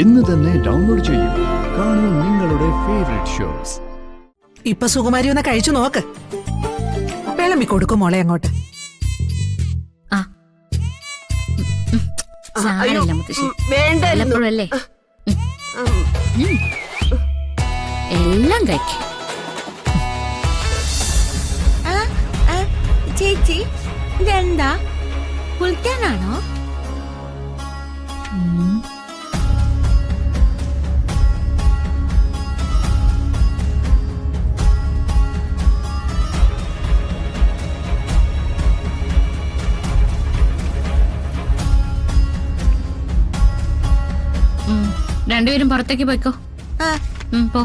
ഇന്ന് തന്നെ ഡൗൺലോഡ് ചെയ്യൂ. കാണൂ നിങ്ങളുടെ ഫേവറേറ്റ് ഷോസ്. ഇപ്പൊ സുകുമാരി ഒന്ന് കഴിച്ചു നോക്ക്. വിളമ്പി കൊടുക്കും മോളെ അങ്ങോട്ട്. വേണ്ടല്ലേ എല്ലാം കഴിക്കും. ചേച്ചി ഇതെന്താ കുളിക്കാനാണോ? രണ്ടുപേരും പുറത്തേക്ക് പോയിക്കോ. പോ.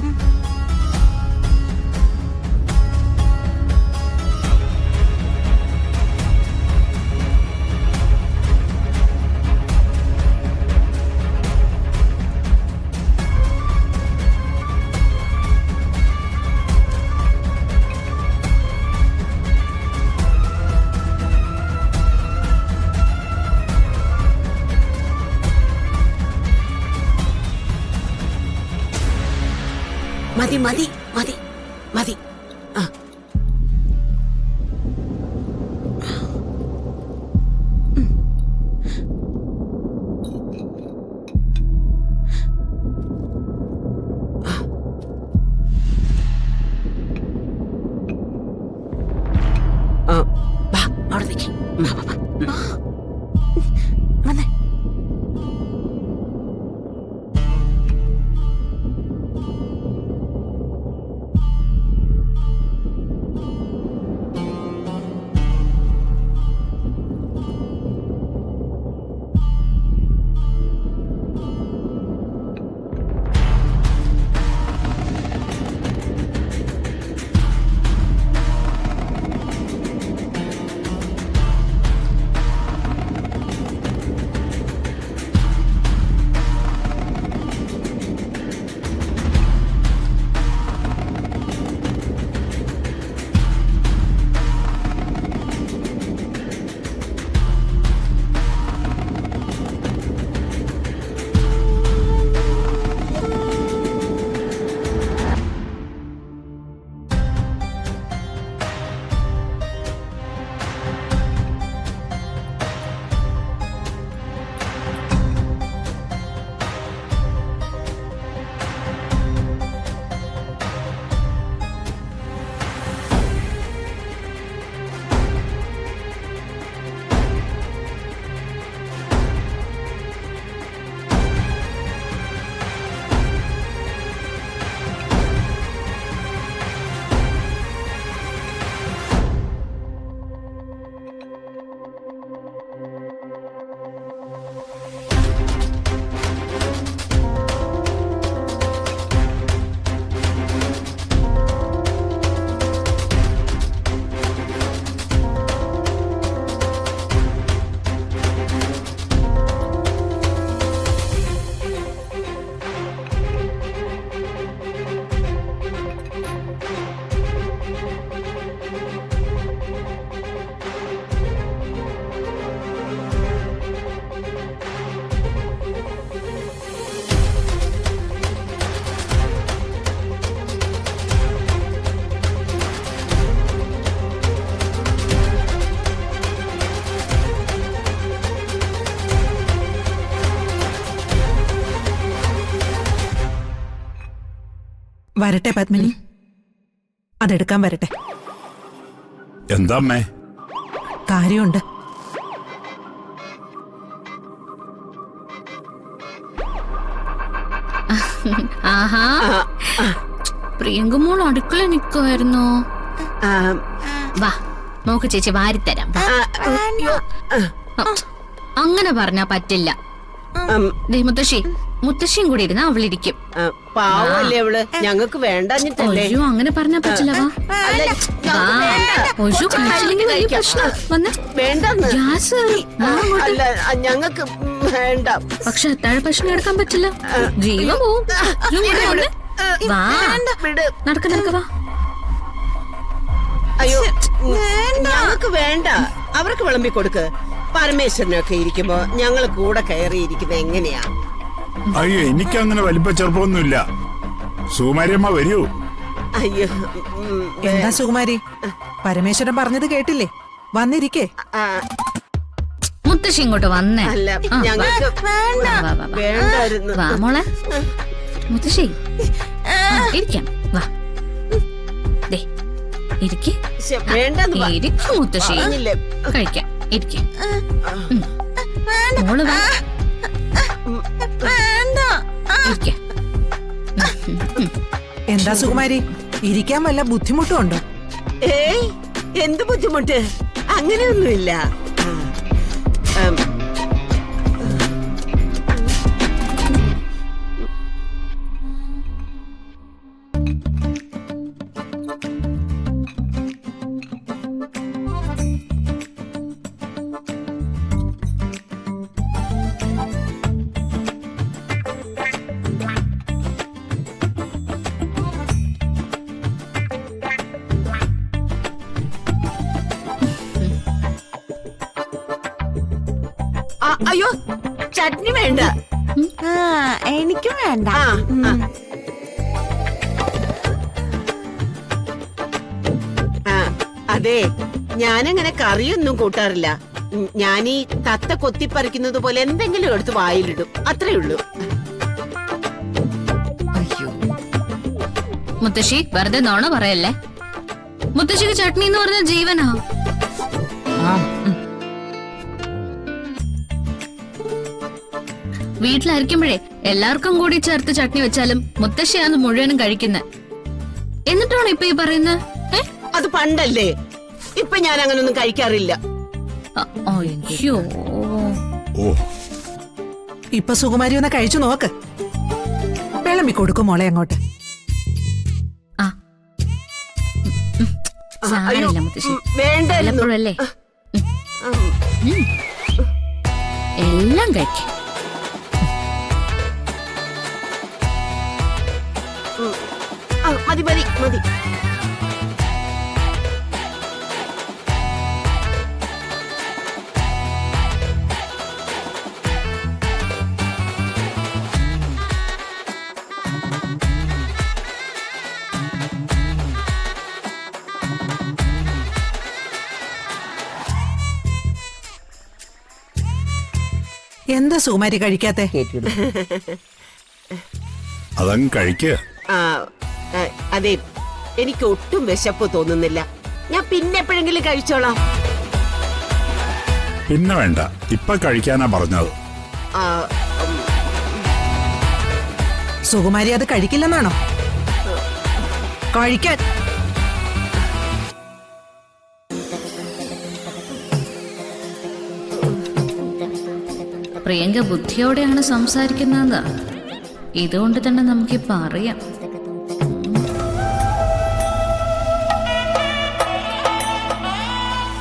മതി മതി മതി മതി. അവിടെ നിൽക്കും. വന്നേ. വരട്ടെ പത്മിനി, അതെടുക്കാൻ വരട്ടെ. എന്താ അമ്മേ? കാര്യമുണ്ട്. ആഹാ, പ്രിയങ്കമോൾ അടുക്കള നിൽക്കുമായിരുന്നോ? വാ നോക്ക് ചേച്ചി വാരിത്തരാം. അങ്ങനെ പറഞ്ഞാ പറ്റില്ല. മുത്തശ്ശിയും കൂടി ഇരുന്ന് അവളിരിക്കും. പാവല്ലേ അവള്, ഞങ്ങൾക്ക് വേണ്ടഞ്ഞിട്ടല്ലേ. ഒഴു അങ്ങനെ പറഞ്ഞാ പറ്റില്ല. ഒഴു കഴിച്ചില്ലെങ്കിൽ വലിയ പ്രശ്നം വന്ന് ഞങ്ങൾക്ക് വേണ്ട. പക്ഷെ അത്താഴ ഭക്ഷണം എടുക്കാൻ പറ്റില്ല, ജീവൻ പോവും. വാ നടക്ക നടക്ക വാ. അയ്യോ ഞങ്ങൾക്ക് വേണ്ട, അവർക്ക് വിളമ്പി കൊടുക്ക്. പരമേശ്വരനൊക്കെ ഇരിക്കുമ്പോ ഞങ്ങള് കൂടെ കയറിയിരിക്കുന്നത് എങ്ങനെയാ? അയ്യോ എനിക്കങ്ങനെ വലിപ്പ ചെറുപ്പമൊന്നുമില്ല. സുകുമാരിയമ്മ വരൂ. അയ്യോ എന്താ സുകുമാരി, പരമേശ്വരൻ പറഞ്ഞത് കേട്ടില്ലേ? വന്നിരിക്കേ. ആ, മുത്തശ്ശി ഇങ്ങോട്ട് വന്നേ. അല്ല ഞങ്ങൾക്ക് വാ, വാ, വാ. വേണ്ടായിരുന്നു. വാ മോളെ. മുത്തശ്ശി ഇരിക്കാം. വാ ദേ ഇരിക്കെ. ശ്ശെ, വേണ്ടെന്ന് ഇരിക്കും മുത്തശ്ശി. പറഞ്ഞില്ലേ? കഴിക്കാം. ഇരിക്കെ. മോള് വാ. ഇരിക്കെ. എന്താ സുകുമാരി, ഇരിക്കാൻ വല്ല ബുദ്ധിമുട്ടും ഉണ്ടോ? ഏയ് എന്ത് ബുദ്ധിമുട്ട്, അങ്ങനെയൊന്നുമില്ല. ഉം, അയ്യോ ചട്നി വേണ്ട. എനിക്കും വേണ്ട. ആ, ആ. ആ, അതെ ഞാനങ്ങനെ കറിയൊന്നും കൂട്ടാറില്ല. ഞാനീ തത്ത കൊത്തിപ്പറിക്കുന്നത് പോലെ എന്തെങ്കിലും എടുത്ത് വായിലിടും, അത്രേ ഉള്ളൂ. അയ്യോ മുത്തശ്ശി വെറുതെ നോണ പറയല്ലേ. മുത്തശ്ശിക്ക് ചട്നി എന്ന് പറഞ്ഞ ജീവനാ. വീട്ടിലായിരിക്കുമ്പോഴേ എല്ലാവർക്കും കൂടി ചേർത്ത് ചട്നി വെച്ചാലും മുത്തശ്ശിയാണ് മുഴുവനും കഴിക്കുന്നത്. എന്നിട്ടാണ് ഇപ്പൊ ഈ പറയുന്നത്? അത് പണ്ടല്ലേ, ഇപ്പൊ ഞാൻ അങ്ങനൊന്നും കഴിക്കാറില്ല. അയ്യോ ഓ ഇപ്പൊ സുകുമാരി ഒന്ന് കഴിച്ചു നോക്ക്. വിളമ്പി കൊടുക്കും മോളെ അങ്ങോട്ട്. ആ സാരമില്ല മുത്തശ്ശി, വേണ്ടായിരുന്നു. വല്ലപ്പോഴല്ലേ. എല്ലാം കഴിക്കാം. മതി മതി മതി. എന്താ സുകുമാരി കഴിക്കാത്തെ? അതങ്ങ് കഴിക്കുക. ആ, അതെ എനിക്ക് ഒട്ടും വിശപ്പ് തോന്നുന്നില്ല. ഞാൻ പിന്നെ എപ്പോഴെങ്കിലും കഴിച്ചോളാം. പിന്നെ വേണ്ട, ഇപ്പൊ കഴിക്കാനാ പറഞ്ഞത്. ആ, സുകുമാരി അത് കഴിക്കില്ലെന്നാണോ? കഴിക്കാൻ. പ്രിയങ്ക ബുദ്ധിയോടെയാണ് സംസാരിക്കുന്നത്. ഇതുകൊണ്ട് തന്നെ നമുക്കിപ്പോ അറിയാം